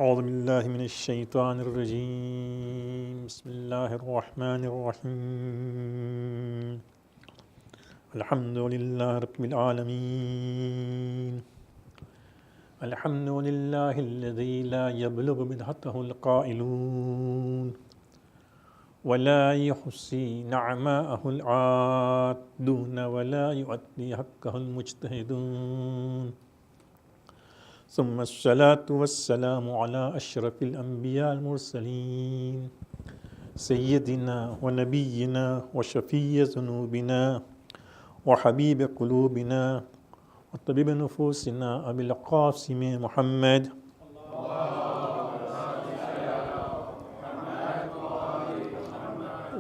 أعوذ بالله من الشيطان الرجيم بسم الله الرحمن الرحيم الحمد لله رب العالمين الحمد لله الذي لا يبلغ بدعته القائلون ولا يحصي نعماءه العادون ولا يؤدي حقه المجتهدون ثم الصلاة والسلام على أشرف الأنبياء المرسلين سيدنا ونبينا وشفيع ذنوبنا وحبيب قلوبنا وطبيب نفوسنا أبي القاسم محمد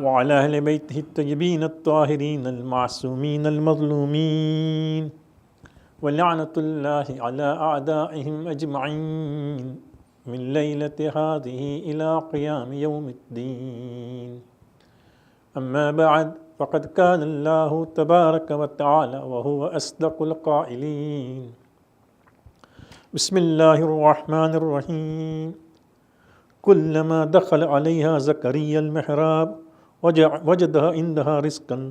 وعلى أهل بيته الطيبين الطاهرين المعصومين المظلومين ولعنة الله على أعدائهم أجمعين من ليلة هذه إلى قيام يوم الدين أما بعد فقد كان الله تبارك وتعالى وهو أصدق القائلين بسم الله الرحمن الرحيم كلما دخل عليها زكريا المحراب وجدها عندها رزقا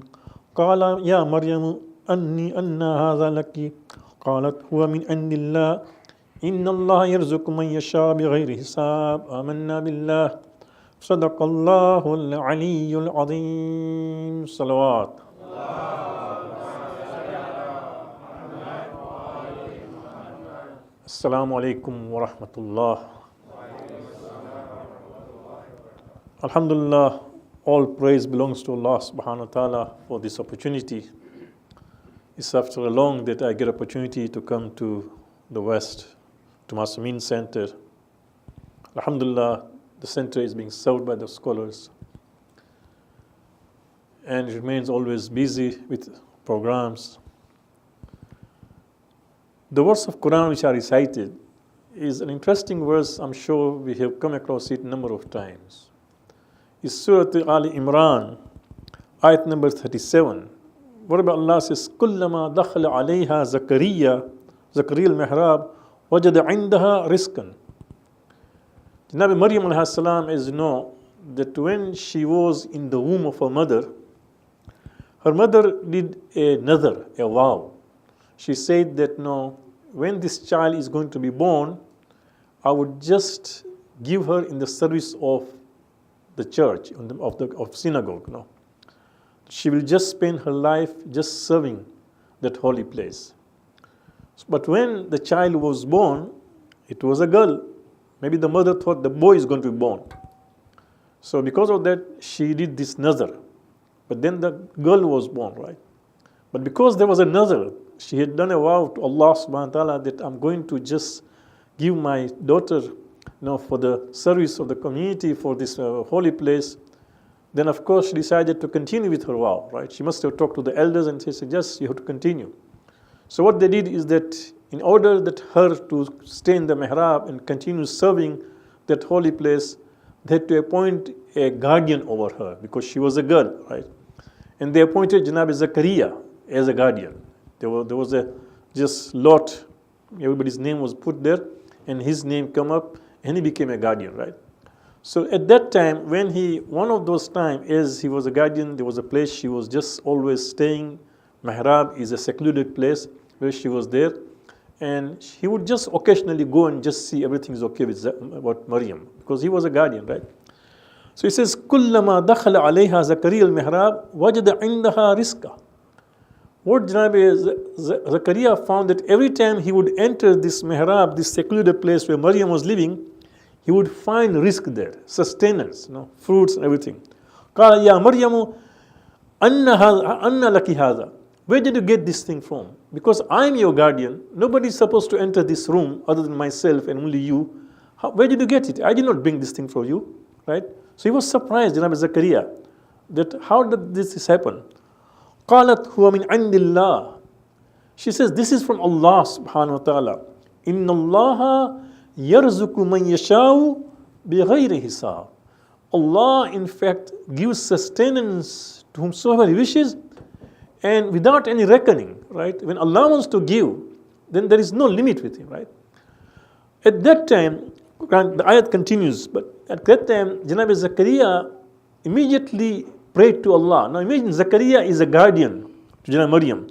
قال يا مريم أن هذا لك قالت هو من عند الله إن الله يرزق من يشاء بغير حساب آمنا بالله صدق الله العلي العظيم صلوات السلام عليكم ورحمة الله Alhamdulillah, all praise belongs to Allah subhanahu wa ta'ala for this opportunity. It's after a long that I get opportunity to come to the West, to Hasanayn Center. Alhamdulillah, the center is being served by the scholars and it remains always busy with programs. The verse of Quran which I recited is an interesting verse. I'm sure we have come across it a number of times. It's Surah Ali Imran, ayat number 37. Whereby Allah says, كُلَّمَا دَخَلَ عَلَيْهَا زَكَرِيَّا al-Mihrab وَجَدَ عِنْدَهَا رِزْقًا. Nabi Maryam alayhi salam, as you know, that when she was in the womb of her mother did a nadhr, a vow. She said that, no, when this child is going to be born, I would just give her in the service of the church, of synagogue, no. She will just spend her life just serving that holy place. But when the child was born, it was a girl. Maybe the mother thought the boy is going to be born. So because of that, she did this nazar. But then the girl was born, right? But because there was a nazar, she had done a vow to Allah subhanahu wa ta'ala that I'm going to just give my daughter, for the service of the community, for this holy place. Then of course she decided to continue with her vow, right? She must have talked to the elders and she said, yes, you have to continue. So what they did is that in order that her to stay in the mihrab and continue serving that holy place, they had to appoint a guardian over her because she was a girl, right? And they appointed Janab Zakaria as a guardian. There was a just lot, everybody's name was put there and his name come up and he became a guardian, right? So at that time, one of those times, as he was a guardian, there was a place she was just always staying. Mihrab is a secluded place where she was there. And he would just occasionally go and just see everything is okay with Maryam, because he was a guardian, right? So he says, كُلَّمَا دَخَلَ عَلَيْهَا زَكَرِيَّا الْمِحْرَابِ وَجَدَ عِنْدَهَا رِزْقًا. What Zakaria found that every time he would enter this mihrab, this secluded place where Maryam was living, he would find rizq there, sustenance, fruits and everything. قال يا مريم أن لك هذا. Where did you get this thing from? Because I'm your guardian. Nobody is supposed to enter this room other than myself and only you. Where did you get it? I did not bring this thing for you, right? So he was surprised, Janab Zakaria, that how did this happen? قالت هو من عند الله. She says, this is from Allah subhanahu wa ta'ala. إن الله يرزق من يشاء بغير حساب. Allah in fact gives sustenance to whomsoever he wishes and without any reckoning, right? When Allah wants to give, then there is no limit with him, right? At that time, The ayat continues, but at that time, Janab Zakaria immediately prayed to Allah. Now imagine Zakaria is a guardian to Janab Maryam,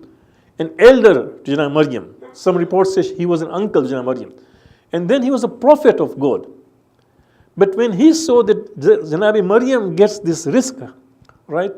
an elder to Janab Maryam. Some reports say he was an uncle to Janab Maryam. And then he was a prophet of God. But when he saw that Janab Maryam gets this rizq, right,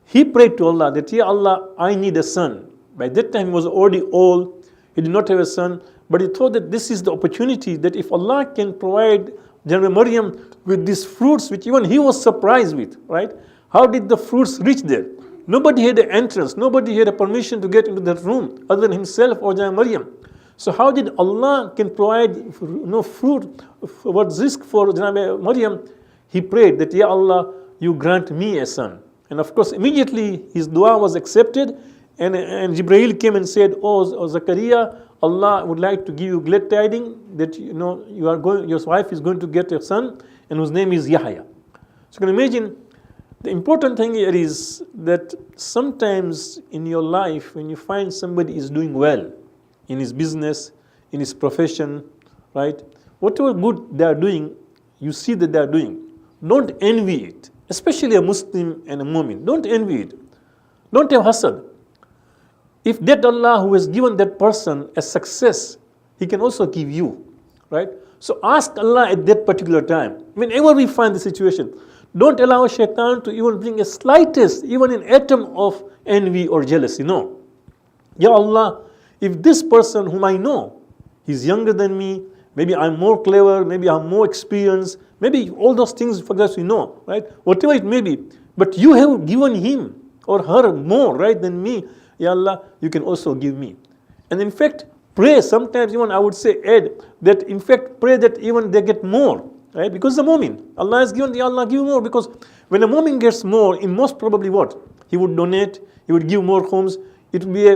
he prayed to Allah that, Ya Allah, I need a son. By that time he was already old, he did not have a son, but he thought that this is the opportunity that if Allah can provide Janab Maryam with these fruits, which even he was surprised with, right? How did the fruits reach there? Nobody had an entrance, nobody had a permission to get into that room other than himself or Janab Maryam. So how did Allah can provide fruit, what's rizq for Janab Maryam? He prayed that, Ya Allah, you grant me a son. And of course, immediately his dua was accepted, and Jibreel came and said, Oh Zakaria, Allah would like to give you glad tidings that your wife is going to get a son, and whose name is Yahya. So you can imagine, the important thing here is that sometimes in your life, when you find somebody is doing well in his business, in his profession, right? Whatever good they are doing, you see that they are doing. Don't envy it, especially a Muslim and a Mu'min. Don't envy it. Don't have hasad. If that Allah who has given that person a success, He can also give you, right? So ask Allah at that particular time. Whenever we find the situation, don't allow shaitan to even bring a slightest, even an atom of envy or jealousy. No. Ya Allah, if this person whom I know, he's younger than me, maybe I'm more clever, maybe I'm more experienced, maybe all those things for us we know, right? Whatever it may be, but you have given him or her more, right, than me. Ya Allah, you can also give me. And in fact, pray, sometimes even I would say add, that in fact pray that even they get more, right? Because the mu'min, Allah has given, Ya Allah give more, because when a mu'min gets more, in most probably what? He would donate, he would give more homes, it would be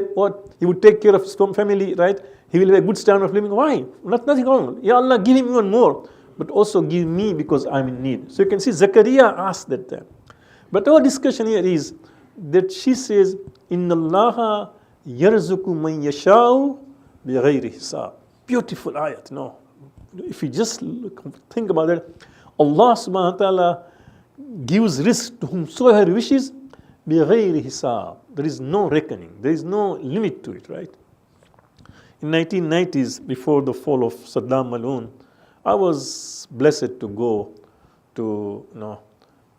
he would take care of his family, right? He will have a good standard of living. Why? Nothing wrong. Ya Allah, give him even more, but also give me because I'm in need. So you can see Zakaria asked that time. But our discussion here is that she says, Inna Allaha yarzuku man yasha'u bighayri hisab. Beautiful ayat, no? If you just think about it, Allah subhanahu wa ta'ala gives rizq to whomsoever he wishes, bighayri hisab. There is no reckoning, there is no limit to it, right? In 1990s, before the fall of Saddam Maloon, I was blessed to go to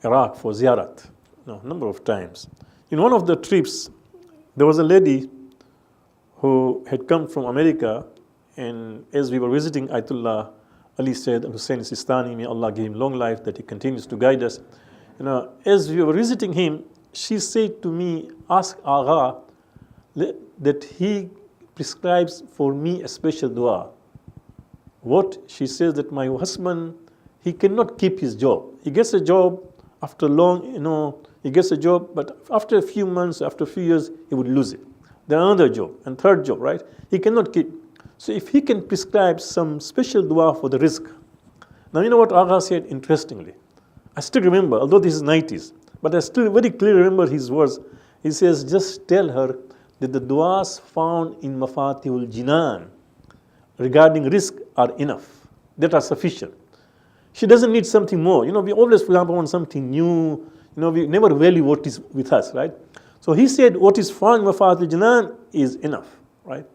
Iraq for ziyarat, a number of times. In one of the trips, there was a lady who had come from America, and as we were visiting Ayatollah Ali Sayyid Hussein Sistani, may Allah give him long life, that he continues to guide us. As we were visiting him, she said to me, ask Agha that he prescribes for me a special dua. What? She says that my husband, he cannot keep his job. He gets a job after long, he gets a job, but after a few months, after a few years, he would lose it. Then another job, and third job, right? He cannot keep. So if he can prescribe some special dua for the rizq. Now you know what Agha said, interestingly. I still remember, although this is 90s, but I still very clearly remember his words. He says, just tell her that the duas found in Mafatihul Jinan regarding rizq are enough. That are sufficient. She doesn't need something more. We always, for example, want something new. We never value what is with us, right? So he said, what is found in Mafatihul Jinan is enough, right?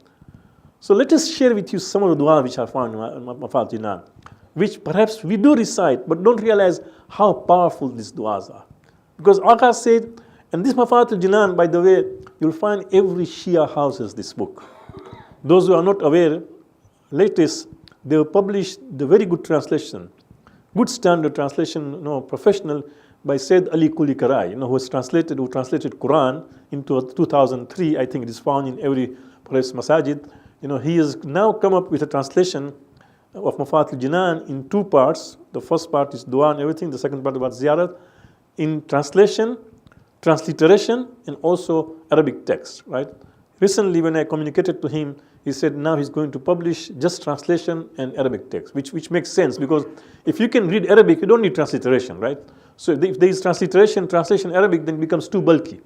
So let us share with you some of the dua which are found in Mafatihul Jinan, which perhaps we do recite, but don't realize how powerful these duas are. Because Agha said, and this Mafatihul Jinan, by the way, you'll find every Shia house has this book. Those who are not aware, latest, they have published the very good translation, good standard translation, professional, by Sayyid Ali Kuli Karai, who translated Quran into 2003. I think it is found in every perhaps masajid. He has now come up with a translation of Mafatihul Jinan in two parts. The first part is dua and everything. The second part about ziyarat. In translation, transliteration, and also Arabic text, right? Recently, when I communicated to him, he said now he's going to publish just translation and Arabic text, which makes sense, because if you can read Arabic, you don't need transliteration, right? So if there is translation Arabic, then it becomes too bulky.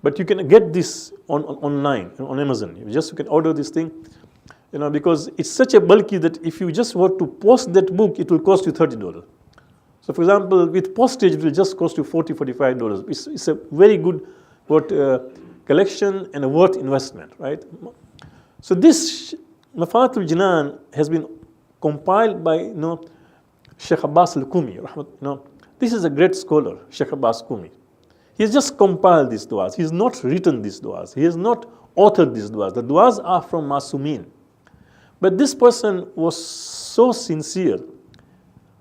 But you can get this online, on Amazon. You can order this thing. because it's such a bulky that if you just were to post that book, it will cost you $30. So, for example, with postage, it will just cost you $40, $45. It's a very good collection and a worth investment, right? So this Mafatul Jinan has been compiled by Shaykh Abbas al-Qumi. This is a great scholar, Shaykh Abbas Qumi. He has just compiled these du'as. He has not written these du'as. He has not authored these du'as. The du'as are from Masumin. But this person was so sincere.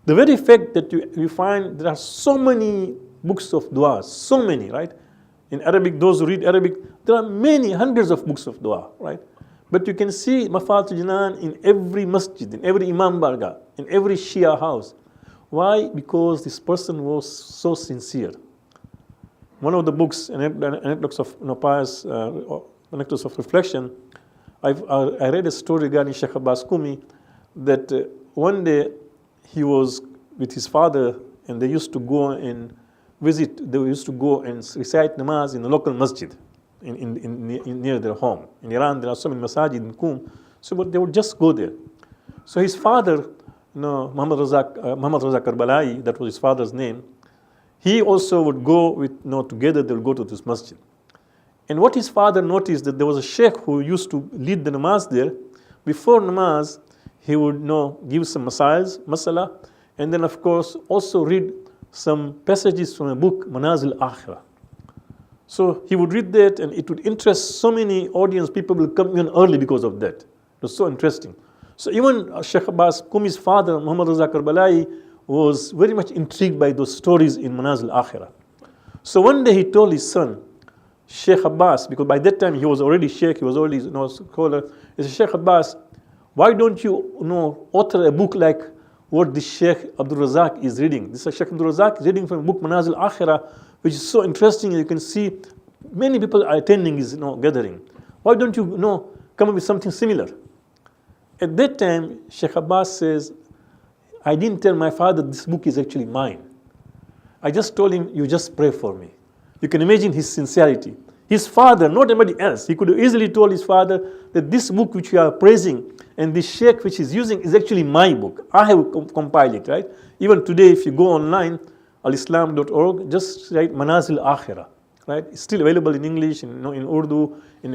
The very fact that you find there are so many books of du'as, so many, right? In Arabic, those who read Arabic, there are many, hundreds of books of dua, right? But you can see Mafatul Jinan in every masjid, in every Imam Barga, in every Shia house. Why? Because this person was so sincere. One of the books, Anecdotes of Pious, Anecdotes of Reflection, I read a story regarding Shaykh Abbas Qumi that one day he was with his father and they used to go and recite namaz in the local masjid near their home. In Iran, there are so many masajid in Qum, so but they would just go there. So his father, Muhammad Razak Karbalai, that was his father's name, he also would go with, together they would go to this masjid. And what his father noticed that there was a sheikh who used to lead the namaz there. Before namaz, he would give some masala, and then of course also read some passages from a book, Manazil Akhirah. So he would read that and it would interest so many audience, people will come even early because of that. It was so interesting. So even Shaykh Abbas Qumi's father, Muhammad Razak Karbalai, was very much intrigued by those stories in Manazil Akhirah. So one day he told his son, Shaykh Abbas, because by that time he was already Shaykh, he was already scholar, he said, Shaykh Abbas, why don't you author a book like what the Shaykh Abdul Razak is reading? This Shaykh Abdul Razak is reading from a book Manazil Akhirah, which is so interesting. You can see many people are attending his gathering. Why don't you come up with something similar? At that time, Shaykh Abbas says, I didn't tell my father this book is actually mine. I just told him, you just pray for me. You can imagine his sincerity. His father, not anybody else, he could have easily told his father that this book which you are praising and this sheikh which he's using is actually my book. I have compiled it, right? Even today, if you go online, alislam.org, just write Manazil Akhirah, right? It's still available in English, in Urdu, in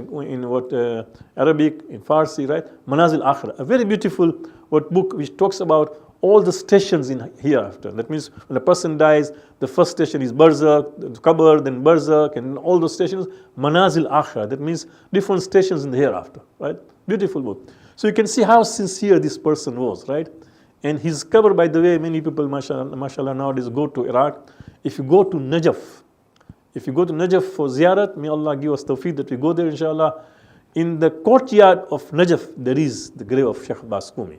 Arabic, in Farsi, right? Manazil Akhirah, a very beautiful book which talks about all the stations in hereafter. That means when a person dies, the first station is Barzakh, the Qabr, then Barzakh, and all those stations, Manazil Akhirah. That means different stations in the hereafter, right? Beautiful book. So you can see how sincere this person was, right? And his cover, by the way, many people, mashallah, nowadays go to Iraq. If you go to Najaf for ziyarat, may Allah give us tawfiq that we go there, inshallah. In the courtyard of Najaf, there is the grave of Shaykh Abbas Qumi.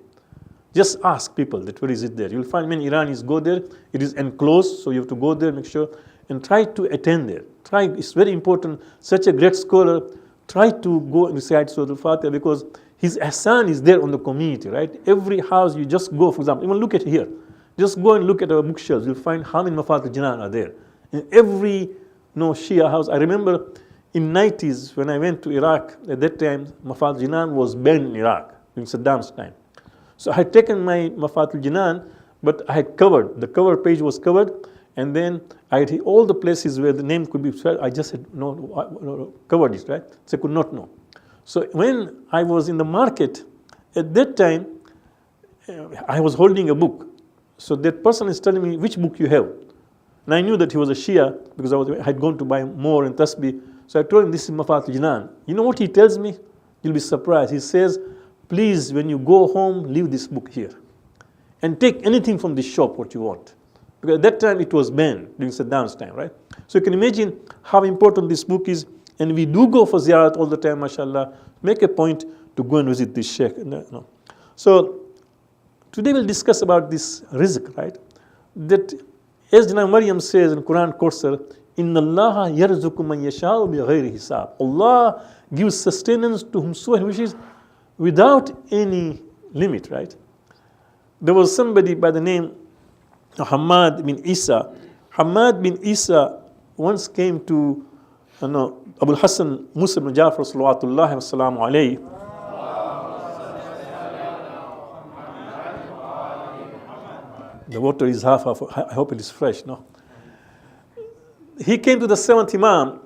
Just ask people that where is it there. You'll find many Iranis go there. It is enclosed, so you have to go there, make sure, and try to attend there. It's very important. Such a great scholar, try to go and recite Surah Al-Fatiha because his ihsan is there on the community, right? Every house you just go, for example, even look at here. Just go and look at our bookshelves. You'll find how many Mafatul Jinan are there. In every Shia house. I remember in 90s when I went to Iraq, at that time, Mafatul Jinan was banned in Iraq during Saddam's time. So I had taken my Mafatul Jinan, but I had covered. The cover page was covered, and then I had all the places where the name could be spelled. I just had covered it, right? So I could not know. So when I was in the market, at that time, I was holding a book. So that person is telling me, which book you have? And I knew that he was a Shia because I had gone to buy more in Tasbih. So I told him, this is Mafatul Jinan. You know what he tells me? You'll be surprised. He says, please, when you go home, leave this book here. And take anything from this shop, what you want. Because at that time, it was banned during Saddam's time, right? So you can imagine how important this book is. And we do go for ziyarat all the time, mashallah. Make a point to go and visit this sheikh. No. So today we'll discuss about this rizq, right? That as Janab Maryam says in Quran Kautsar, Inna Allah yarzuqu man yasha'u bi ghayri hisab. Allah gives sustenance to whomsoever he wishes without any limit, right? There was somebody by the name of Hamad bin Isa. Hamad bin Isa once came to Abu Hassan Musa ibn Jafar salawatullahi wa salamu alayhi. The water is half of, I hope it is fresh, no? He came to the seventh Imam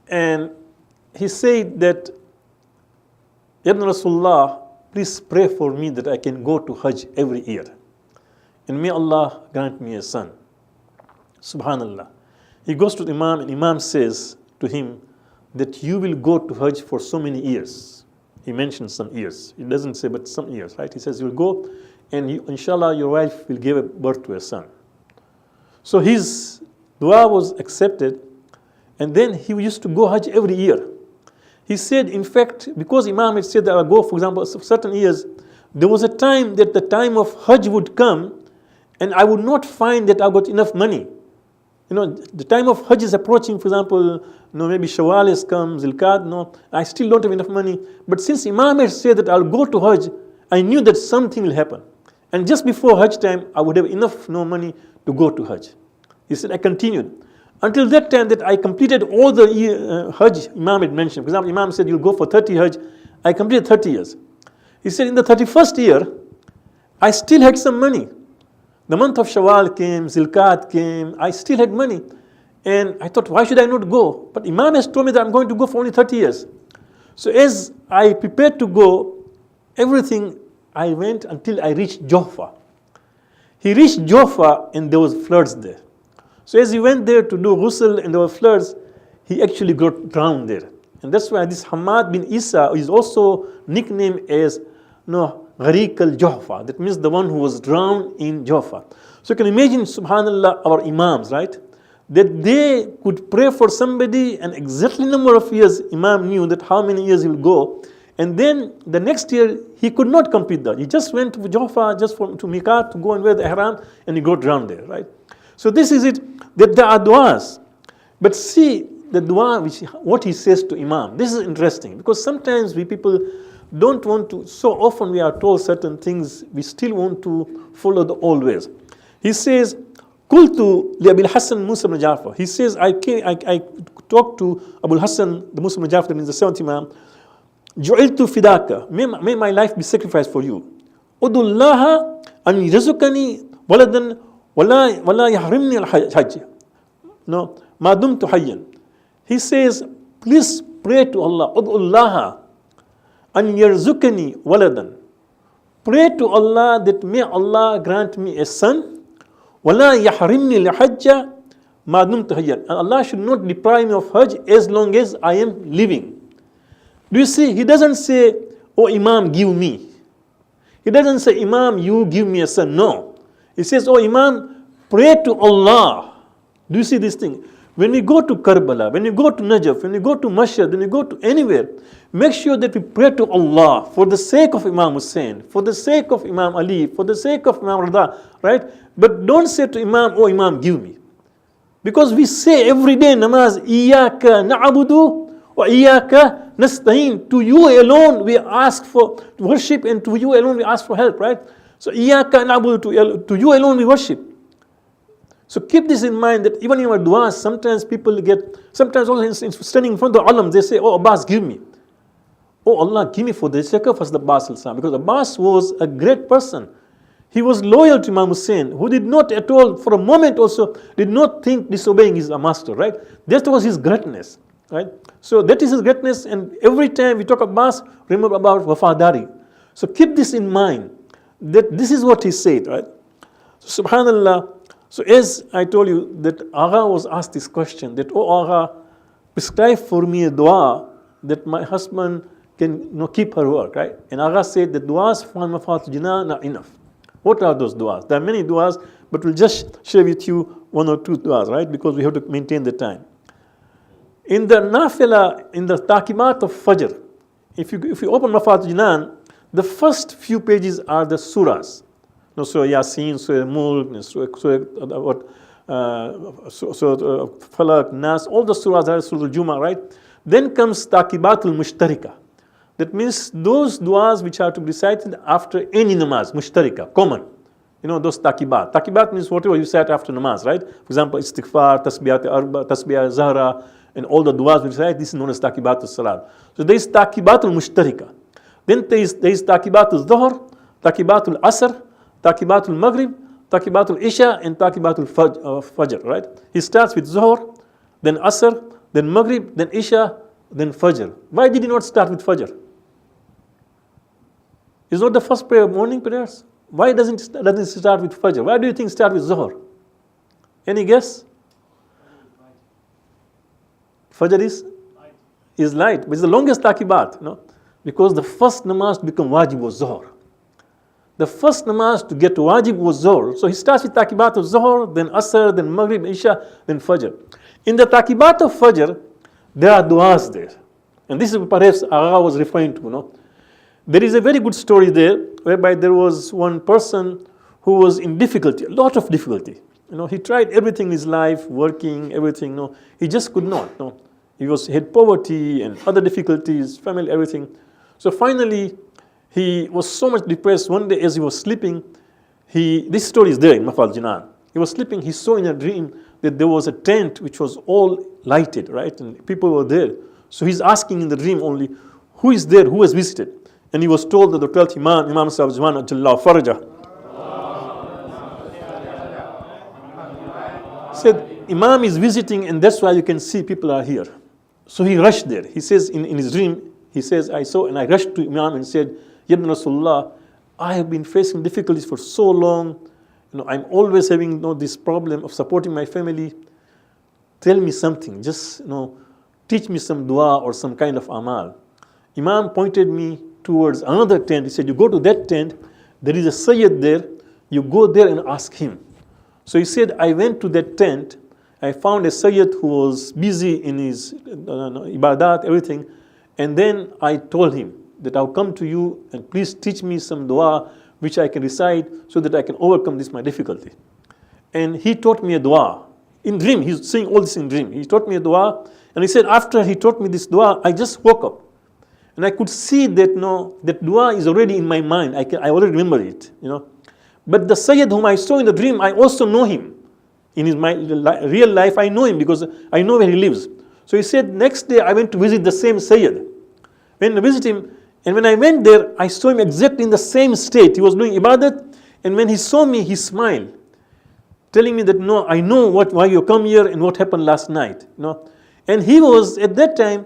and he said that, Ibn Rasulullah, please pray for me that I can go to Hajj every year. And may Allah grant me a son. Subhanallah. He goes to the Imam and Imam says to him that you will go to Hajj for so many years. He mentions some years. He doesn't say, but some years, right? He says you'll go and inshallah your wife will give birth to a son. So his dua was accepted, and then he used to go Hajj every year. He said, in fact, because Imam had said that I'll go, for example, certain years, there was a time that the time of Hajj would come and I would not find that I got enough money. You know, the time of Hajj is approaching, for example, maybe Shawwal has come, Zilqad, I still don't have enough money. But since Imam had said that I'll go to Hajj, I knew that something will happen. And just before Hajj time, I would have enough money to go to Hajj. He said, I continued. Until that time that I completed all the Hajj Imam had mentioned. For example, Imam said, you'll go for 30 Hajj. I completed 30 years. He said, in the 31st year, I still had some money. The month of Shawwal came, Zilqad came, I still had money. And I thought, why should I not go? But Imam has told me that I'm going to go for only 30 years. So as I prepared to go, everything, I went until I reached Jaffa. He reached Jaffa and there was floods there. So as he went there to do ghusl and there were floods, he actually got drowned there. And that's why this Hamad bin Isa is also nicknamed as Gharik al-Jaffa. That means the one who was drowned in Jaffa. So you can imagine, subhanallah, our Imams, right? That they could pray for somebody and exactly number of years Imam knew that how many years he will go. And then the next year he could not complete that. He just went to Jaffa just to Miqat to go and wear the ihram and he got drowned there, right? So this is it, that there are du'as. But see the dua, what he says to Imam. This is interesting because sometimes we people don't want to, so often we are told certain things, we still want to follow the old ways. He says, Qultu li Abil Hassan Musa ibn Ja'far. He says, I talked to Abul Hassan, the Musa ibn Ja'far, that means the seventh Imam, Ju'iltu fidaka, may my life be sacrificed for you. Udullaha an yazukani waladan wala yahrimni al-hajj. No, ma dumtu hayyan. He says, please pray to Allah. Udullaha an yarzukani waladan. Pray to Allah that may Allah grant me a son. Wala yahrimni al-hajj ma dumtu hayyan. And Allah should not deprive me of Hajj as long as I am living. Do you see? He doesn't say, oh Imam, give me. He doesn't say, Imam, you give me a son. No. He says, oh Imam, pray to Allah. Do you see this thing? When we go to Karbala, when we go to Najaf, when we go to Mashhad, when we go to anywhere, make sure that we pray to Allah for the sake of Imam Hussein, for the sake of Imam Ali, for the sake of Imam Rida, right? But don't say to Imam, oh Imam, give me. Because we say every day namaz, Iyaka na'budu wa iyaka nasta'in. To you alone we ask for worship and to you alone we ask for help, right? So Iyaka na'budu, to you alone we worship. So keep this in mind that even in our du'as, sometimes people sometimes also standing in front of the alam, they say, oh Abbas, give me. Oh Allah, give me for the sake of the Abbas al-Sam. Because Abbas was a great person. He was loyal to Imam Hussein, who did not at all, for a moment also, did not think disobeying his master, right? That was his greatness, right? So that is his greatness, and every time we talk Abbas, remember about Wafadari. So keep this in mind, that this is what he said, right? So subhanallah. So as I told you that Agha was asked this question, that, oh Agha, prescribe for me a dua that my husband can keep her work, right? And Agha said that duas for Mafatul Jinnah are enough. What are those duas? There are many duas, but we'll just share with you one or two duas, right? Because we have to maintain the time. In the Nafila, in the Taqimat of Fajr, if you open Mafatul Jinnah, the first few pages are the surahs. No, Surah Yasin, Surah Mulk, Surah Falak, Nas, all the surahs are Surah Al-Jumu'ah, right? Then comes Taqibatul Mushtarika. That means those du'as which are to be recited after any namaz, Mushtarika, common. You know, those taqibat. Taqibat means whatever you recite after namaz, right? For example, Istighfar, Tasbiyat Arba, Tasbiyat Zahra, and all the du'as we recite, this is known as Taqibatul Salat. So there is Taqibatul Mushtarika. Then there is Taqibatul Dhuhr, Taqibatul Asr, Taqibatul Maghrib, Takibatul Isha and Takibatul Fajr, right? He starts with Zuhr, then Asr, then Maghrib, then Isha, then Fajr. Why did he not start with Fajr? It's not the first prayer, morning prayers. Why doesn't it start with Fajr? Why do you think start with Zuhr? Any guess? Fajr is light, but it's the longest takibat, no? Because the first namaz to become wajib was Zuhr. The first namaz to get wajib was Zuhr. So he starts with takibat of Zuhr, then Asr, then Maghrib, Isha, then Fajr. In the takibat of Fajr, there are du'as there. And this is perhaps Agha was referring to, no? There is a very good story there, whereby there was one person who was in difficulty, a lot of difficulty. He tried everything in his life, working, everything, no? He just could not, no? He had poverty and other difficulties, family, everything. So finally, he was so much depressed. One day as he was sleeping, this story is there in Mafal Jinan. He was sleeping, he saw in a dream that there was a tent which was all lighted, right? And people were there. So he's asking in the dream only, who is there, who has visited? And he was told that the 12th Imam Sahib Zaman Ajallah Faraja, said, Imam is visiting and that's why you can see people are here. So he rushed there. He says in his dream, he says, I saw and I rushed to Imam and said, Ya Ibn Rasulullah, I have been facing difficulties for so long. I'm always having this problem of supporting my family. Tell me something. Just teach me some dua or some kind of amal. Imam pointed me towards another tent. He said, you go to that tent. There is a Sayyid there. You go there and ask him. So he said, I went to that tent. I found a Sayyid who was busy in his ibadat, everything. And then I told him that I'll come to you and please teach me some dua which I can recite so that I can overcome my difficulty. And he taught me a dua. In dream, he's saying all this in dream. He taught me a dua. And he said, after he taught me this dua, I just woke up. And I could see that, that dua is already in my mind. I already remember it, But the Sayyid whom I saw in the dream, I also know him. In my real life, I know him because I know where he lives. So he said, next day I went to visit the same Sayyid. Went to visit him, and when I went there, I saw him exactly in the same state. He was doing ibadat, and when he saw me, he smiled, telling me that, no, I know why you come here and what happened last night. And he was, at that time,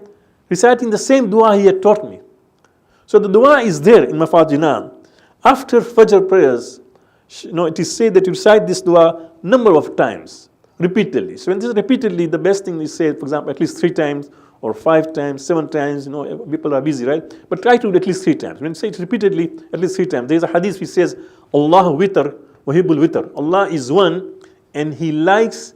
reciting the same dua he had taught me. So the dua is there in Mafal Jinan. After Fajr prayers, it is said that you recite this dua number of times, repeatedly. So when this is repeatedly, the best thing is said, for example, at least 3 times, or 5 times, 7 times, people are busy, right? But try to do at least 3 times. When you say it repeatedly, at least 3 times. There is a hadith which says, Allah witr, wahibul witr. Allah is one, and He likes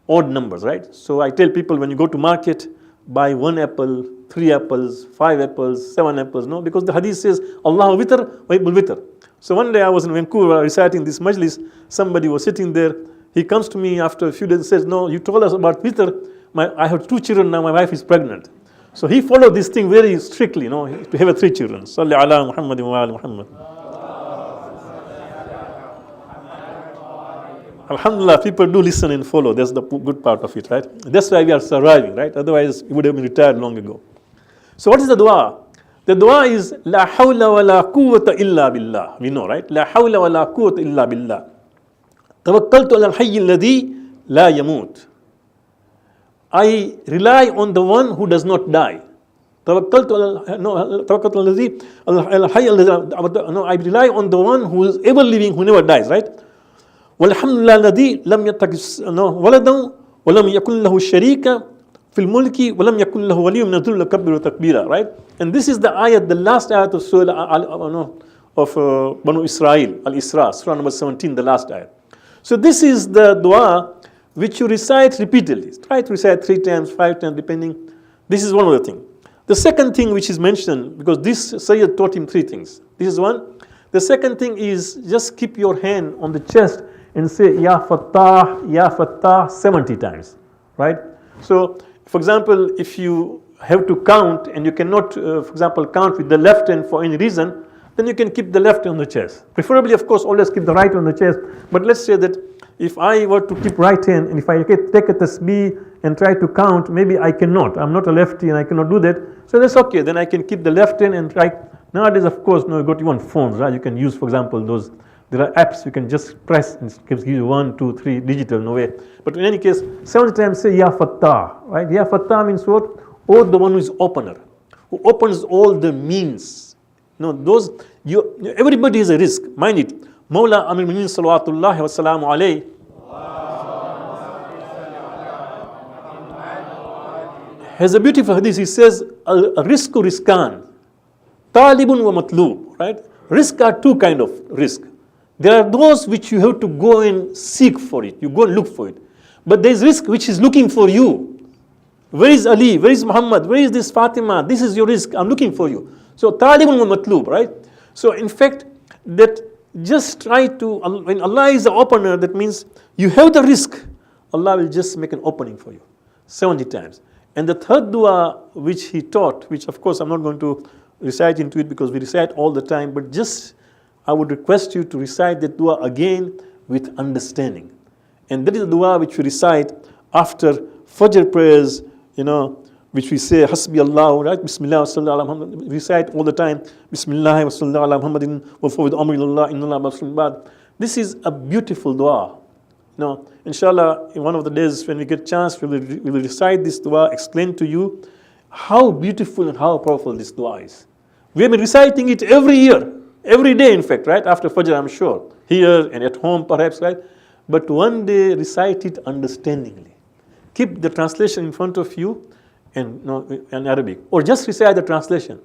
odd numbers, right? So I tell people when you go to market, buy 1 apple, 3 apples, 5 apples, 7 apples, because the hadith says, Allah witr, wahibul witr. So one day I was in Vancouver reciting this majlis, somebody was sitting there, he comes to me after a few days and says, no, you told us about witr, I have 2 children now, my wife is pregnant. So he followed this thing very strictly, to have 3 children. Salli ala Muhammad wa ala Muhammad. Alhamdulillah, people do listen and follow. That's the good part of it, right? That's why we are surviving, right? Otherwise, we would have been retired long ago. So what is the dua? The dua is, La hawla wa la quwwata illa billah. We know, right? La hawla wa la quwwata illa billah. Tawakkaltu ala al-hayy alladhi la yamut. I rely on the one who does not die. I rely on the one who is ever living, who never dies, right? Walhamdulillah alladhi lam yattakhidh waladan wa lam yakun lahu sharika fil mulki wa lam yakun lahu waliyyun min adh-dhulli kabbiru takbira, right? And this is the ayat, the last ayat of Surah of Banu Israel, Al-Isra, Surah number 17, the last ayat. So this is the dua which you recite repeatedly. Try to recite 3 times, 5 times, depending. This is one of the things. The second thing which is mentioned, because this Sayyid taught him 3 things. This is one. The second thing is just keep your hand on the chest and say Ya Fattah 70 times, right? So, for example, if you have to count and you cannot, for example, count with the left hand for any reason, then you can keep the left on the chest. Preferably, of course, always keep the right on the chest. But let's say that if I were to keep right hand and if I take a tasbih and try to count, maybe I cannot. I'm not a lefty and I cannot do that. So that's okay. Then I can keep the left hand and try. Nowadays, of course, you've got even phones, right? You can use, for example, those There are apps you can just press and it gives you 1, 2, 3 digital, no way. But in any case, 70 times say Ya Fattah, right? Ya Fattah means what? Oh, the one who is opener, who opens all the means. No, those everybody is a risk. Mind it. Mawla Amir Mu'minin Salawatullahi wa Salamu alayhi has a beautiful hadith. He says, Rizqu rizqan, talibun wa matlub, right? Risk are two kind of risk. There are those which you have to go and seek for it. You go and look for it. But there is risk which is looking for you. Where is Ali? Where is Muhammad? Where is this Fatima? This is your risk. I'm looking for you. So talibun wa matlub, right? So in fact, that just try to, when Allah is the opener, that means you have the risk. Allah will just make an opening for you 70 times. And the third dua which he taught, which of course I'm not going to recite into it because we recite all the time, but just I would request you to recite that dua again with understanding. And that is the dua which we recite after Fajr prayers, which we say, Hasbi Allah, right? Bismillah wa sallallahu ala Muhammad. We recite all the time, Bismillah wa sallallahu ala Muhammadin wa fawwid amri ilallah inna Allah basirun ba'd. This is a beautiful dua. Inshallah, in one of the days when we get a chance, we will recite this dua, explain to you how beautiful and how powerful this dua is. We have been reciting it every year, every day in fact, right? After Fajr, I'm sure. Here and at home perhaps, right? But one day recite it understandingly. Keep the translation in front of you and in Arabic. Or just recite the translation.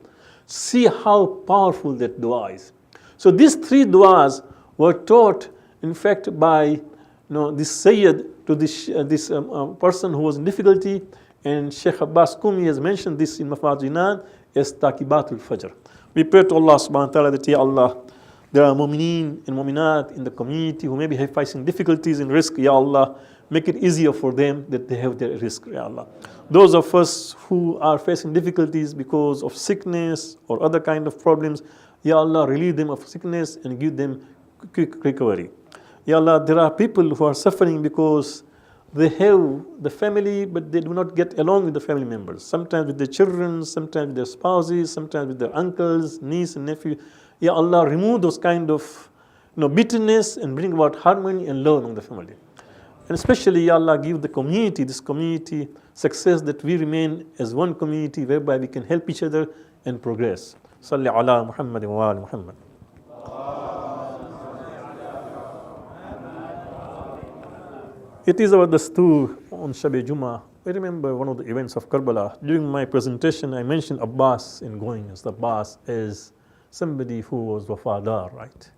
See how powerful that dua is. So these three duas were taught, in fact, by this Sayyid to this person who was in difficulty, and Shaykh Abbas Kumi has mentioned this in Mafat Jinan as Taqibatul Fajr. We pray to Allah subhanahu wa ta'ala that, Ya Allah, there are mu'mineen and mu'minat in the community who may be facing difficulties in risk. Ya Allah, make it easier for them that they have their risk, Ya Allah. Those of us who are facing difficulties because of sickness or other kind of problems, Ya Allah, relieve them of sickness and give them quick recovery. Ya Allah, there are people who are suffering because they have the family, but they do not get along with the family members. Sometimes with their children, sometimes with their spouses, sometimes with their uncles, niece and nephew. Ya Allah, remove those kind of bitterness and bring about harmony and love among the family. And especially, Ya Allah, give this community success, that we remain as one community whereby we can help each other and progress. Salli ala Muhammad wa ali Muhammad. It is our dastur on Shab-e Jummah. I remember one of the events of Karbala. During my presentation, I mentioned Abbas in going as Abbas as somebody who was wafadar, right?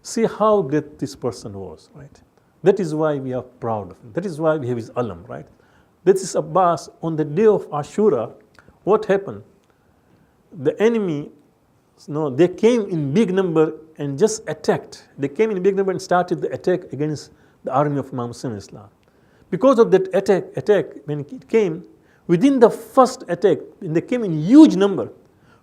See how great this person was, right? That is why we are proud of him. That is why we have his alam, right? That is Abbas. On the day of Ashura, what happened? The enemy, they came in big number and just attacked. They came in big number and started the attack against the army of Imam Hussain Islam. Because of that attack, when it came, within the first attack, when they came in huge number,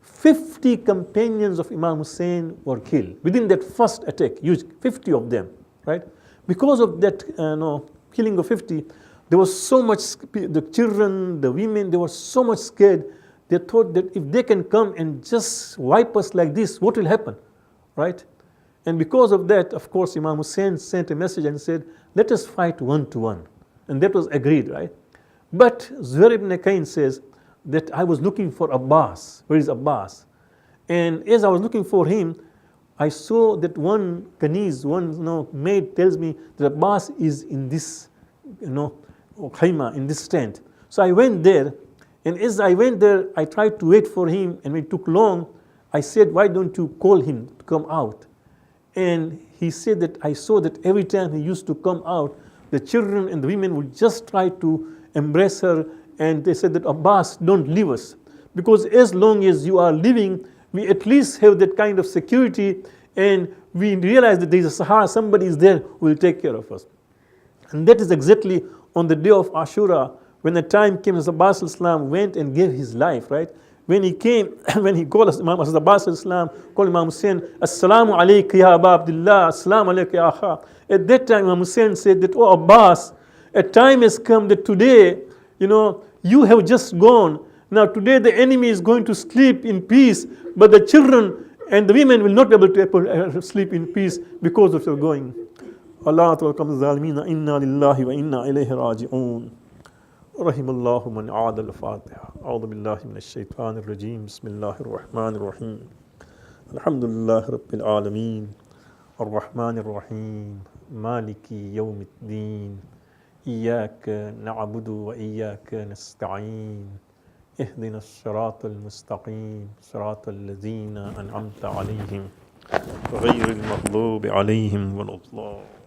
50 companions of Imam Hussain were killed. Within that first attack, huge, 50 of them, right? Because of that killing of 50, there was so much, the children, the women, they were so much scared. They thought that if they can come and just wipe us like this, what will happen, right? And because of that, of course, Imam Hussain sent a message and said, let us fight 1-to-1. And that was agreed, right? But Zuhair ibn Kain says that I was looking for Abbas. Where is Abbas? And as I was looking for him, I saw that one kaniz, one maid tells me that Abbas is in this, khayma, in this tent. So I went there, and as I went there, I tried to wait for him, and when it took long, I said, why don't you call him to come out? And he said that I saw that every time he used to come out, the children and the women would just try to embrace her, and they said that Abbas, don't leave us. Because as long as you are living, we at least have that kind of security, and we realize that there is a Sahara, somebody is there who will take care of us. And that is exactly on the day of Ashura, when the time came as Abbas al-Islam went and gave his life, right? When he came, when he called us, Imam Abbas al-Islam, called Imam Hussain, Assalamu alayka ya Aba Abdullah, Assalamu alayka ya Akha. At that time, Imam Hussain said that, oh Abbas, a time has come that today, you have just gone. Now today the enemy is going to sleep in peace, but the children And the women will not be able to sleep in peace because of your going. Allah welcomes zalimina, inna lillahi wa inna ilayhi raji'un. رحم الله من عاد الفاتحة. أعوذ بالله من الشيطان الرجيم. بسم الله الرحمن الرحيم. الحمد لله رب العالمين الرحمن الرحيم مالك يوم الدين إياك نعبد وإياك نستعين اهدنا الصراط المستقيم صراط الذين أنعمت عليهم غير المغضوب عليهم ولا الضالين.